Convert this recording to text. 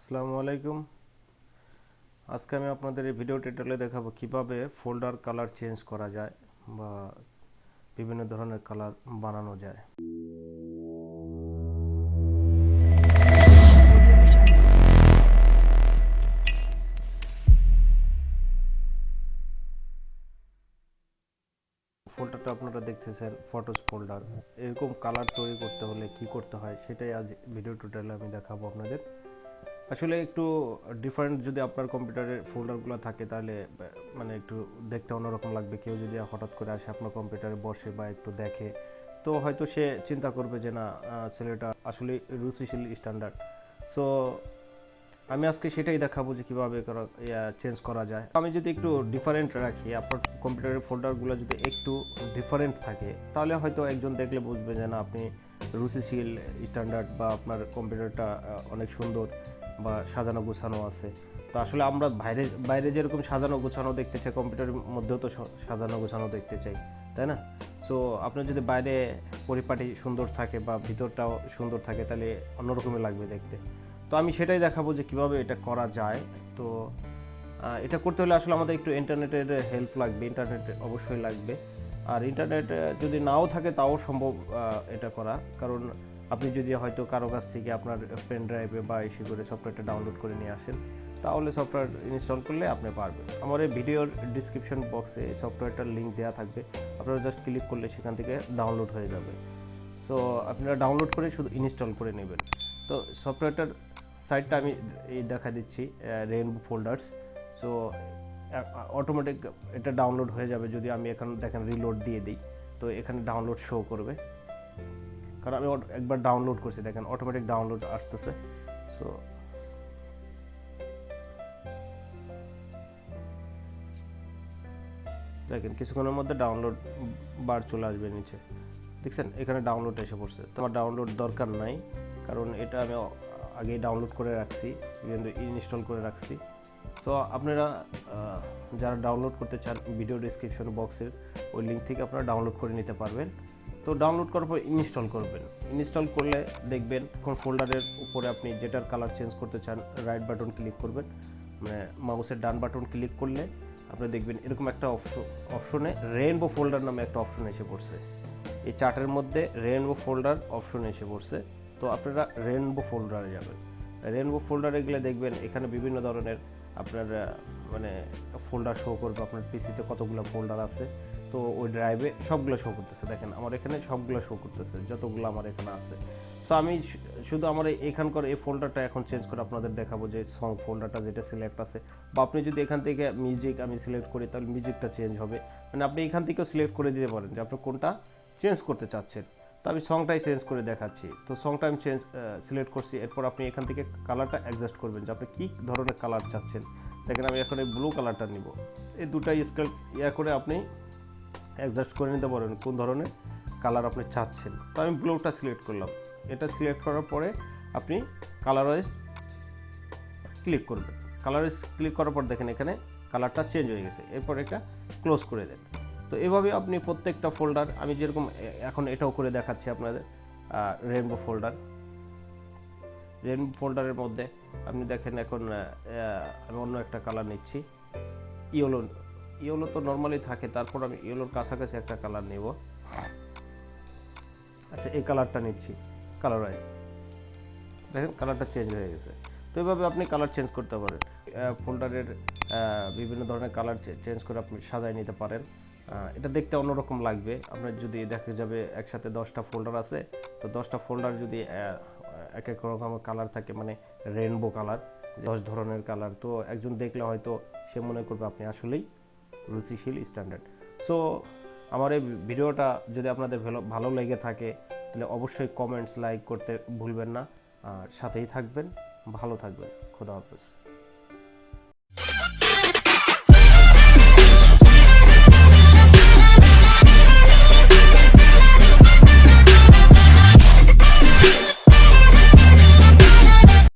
আসসালামু আলাইকুম। আজকে আমি আপনাদের এই ভিডিও টিউটোরিয়ালে দেখাবো কিভাবে ফোল্ডার কালার চেঞ্জ করা যায় বা বিভিন্ন ধরনের কালার বানানো যায়। ফোল্ডারটা আপনারা দেখতেছেন ফটোস ফোল্ডার। এরকম কালার তৈরি করতে হলে কি করতে হয় সেটাই আজ ভিডিও টিউটোরিয়ালে আমি দেখাবো আপনাদের। আসলে একটু ডিফারেন্ট যদি আপনার কম্পিউটারের ফোল্ডারগুলো থাকে তাহলে মানে একটু দেখতে অন্যরকম লাগবে। কেউ যদি হঠাৎ করে আসে আপনার কম্পিউটারে বসে বা একটু দেখে, তো হয়তো সে চিন্তা করবে যে না, ছেলেটা আসলে রুচিশীল স্ট্যান্ডার্ড। সো আমি আজকে সেটাই দেখাবো যে কীভাবে চেঞ্জ করা যায়। আমি যদি একটু ডিফারেন্ট রাখি, আপনার কম্পিউটারের ফোল্ডারগুলো যদি একটু ডিফারেন্ট থাকে তাহলে হয়তো একজন দেখলে বুঝবে যে না, আপনি রুচিশীল স্ট্যান্ডার্ড বা আপনার কম্পিউটারটা অনেক সুন্দর বা সাজানো গোছানো আছে। তো আসলে আমরা বাইরে বাইরে যেরকম সাজানো গোছানো দেখতে চাই, কম্পিউটারের মধ্যেও তো সাজানো গোছানো দেখতে চাই, তাই না? সো আপনার যদি বাইরে পরিপাটি সুন্দর থাকে বা ভিতরটাও সুন্দর থাকে তাহলে অন্যরকমই লাগবে দেখতে। তো আমি সেটাই দেখাবো যে কিভাবে এটা করা যায়। তো এটা করতে হলে আসলে আমাদের একটু ইন্টারনেটের হেল্প লাগবে, ইন্টারনেট অবশ্যই লাগবে। আর ইন্টারনেট যদি নাও থাকে তাও সম্ভব এটা করা, কারণ আপনি যদি হয়তো কারো কাছ থেকে আপনার পেন ড্রাইভে বা এসে করে সফটওয়্যারটা ডাউনলোড করে নিয়ে আসেন, তাহলে সফটওয়্যার ইনস্টল করলে আপনি পারবেন। আমার এই ভিডিওর ডিসক্রিপশন বক্সে সফটওয়্যারটার লিঙ্ক দেওয়া থাকবে, আপনারা জাস্ট ক্লিক করলে সেখান থেকে ডাউনলোড হয়ে যাবে। তো আপনারা ডাউনলোড করে শুধু ইনস্টল করে নেবেন। তো সফটওয়্যারটার সাইটটা আমি এই দেখা দিচ্ছি, রেইনবো ফোল্ডার্স। সো অটোমেটিক এটা ডাউনলোড হয়ে যাবে। যদি আমি এখানে দেখেন রিলোড দিয়ে দিই, তো এখানে ডাউনলোড শো করবে, কারণ আমি একবার ডাউনলোড করছি। দেখেন অটোমেটিক ডাউনলোড আসতেছে। সো দেখেন কিছুক্ষণের মধ্যে ডাউনলোড বার চলে আসবে নিচে, দেখছেন এখানে ডাউনলোড এসে পড়ছে। তো আমার ডাউনলোড দরকার নাই, কারণ এটা আমি আগেই ডাউনলোড করে রাখছি, ইনস্টল করে রাখছি। তো আপনারা যারা ডাউনলোড করতে চান, ভিডিও ডিসক্রিপশন বক্সের ওই লিঙ্ক থেকে আপনারা ডাউনলোড করে নিতে পারবেন। তো ডাউনলোড করার পর ইনস্টল করবেন। ইনস্টল করলে দেখবেন কোন ফোল্ডারের উপরে আপনি যেটার কালার চেঞ্জ করতে চান, রাইট বাটন ক্লিক করবেন, মানে মাউসের ডান বাটন ক্লিক করলে আপনি দেখবেন এরকম একটা অপশনে রেইনবো ফোল্ডার নামে একটা অপশন এসে পড়ছে। এই চার্টের মধ্যে রেইনবো ফোল্ডার অপশন এসে পড়ছে। তো আপনারা রেইনবো ফোল্ডারে যাবেন। রেইনবো ফোল্ডারে গেলে দেখবেন এখানে বিভিন্ন ধরনের আপনার মানে ফোল্ডার শো করবে। আপনার পিসিতে কতগুলো ফোল্ডার আছে, তো ওই ড্রাইভে সবগুলো শো করতেছে। দেখেন আমার এখানে সবগুলো শো করতেছে, যতগুলো আমার এখানে আছে। সো আমি শুধু আমার এখানকার এই ফোল্ডারটা এখন চেঞ্জ করে আপনাদের দেখাবো, যে সং ফোল্ডারটা যেটা সিলেক্ট আছে। বা আপনি যদি এখান থেকে মিউজিক আমি সিলেক্ট করি তাহলে মিউজিকটা চেঞ্জ হবে। মানে আপনি এখান থেকেও সিলেক্ট করে দিতে পারেন যে আপনি কোনটা চেঞ্জ করতে চাচ্ছেন। তো আমি সংটাই চেঞ্জ করে দেখাচ্ছি। তো সংটা আমি সিলেক্ট করছি। এরপর আপনি এখান থেকে কালারটা অ্যাডজাস্ট করবেন যে আপনি কী ধরনের কালার চাচ্ছেন। দেখেন আমি এখন এই ব্লু কালারটা নিব। এই দুটাই স্কেল করে আপনি অ্যাডজাস্ট করে নিতে পারেন কোন ধরনের কালার আপনি চাচ্ছেন। তো আমি ব্লুটা সিলেক্ট করলাম। এটা সিলেক্ট করার পরে আপনি কালার ওয়াইজ ক্লিক করবেন। কালার ওয়াইজ ক্লিক করার পর দেখেন এখানে কালারটা চেঞ্জ হয়ে গেছে। এরপর এটা ক্লোজ করে দেন। তো এভাবে আপনি প্রত্যেকটা ফোল্ডার, আমি যেরকম এখন এটাও করে দেখাচ্ছি আপনাদের, রেইনবো ফোল্ডারের মধ্যে আপনি দেখেন এখন আমি অন্য একটা কালার নিচ্ছি, ইয়েলো তো নর্মালি থাকে, তারপর আমি ইয়েলোর কাছাকাছি একটা কালার নেব। আচ্ছা, এই কালারটা নিচ্ছি, কালার ওয়াইজ দেখেন কালারটা চেঞ্জ হয়ে গেছে। তো এইভাবে আপনি কালার চেঞ্জ করতে পারেন। ফোল্ডারের বিভিন্ন ধরনের কালার চেঞ্জ করে আপনি সাজায় নিতে পারেন। এটা দেখতে অন্যরকম লাগবে। আপনার যদি দেখা যাবে একসাথে 10টা ফোল্ডার আছে, তো 10টা ফোল্ডার যদি এক এক রকম কালার থাকে, মানে রেইনবো কালার, 10 ধরনের কালার, তো একজন দেখলে হয়তো সে মনে করবে আপনি আসলেই রুচিশীল স্ট্যান্ডার্ড। সো আমার এই ভিডিওটা যদি আপনাদের ভালো লেগে থাকে তাহলে অবশ্যই কমেন্টস লাইক করতে ভুলবেন না। আর সাথেই থাকবেন, ভালো থাকবেন। খোদা হাফেজ।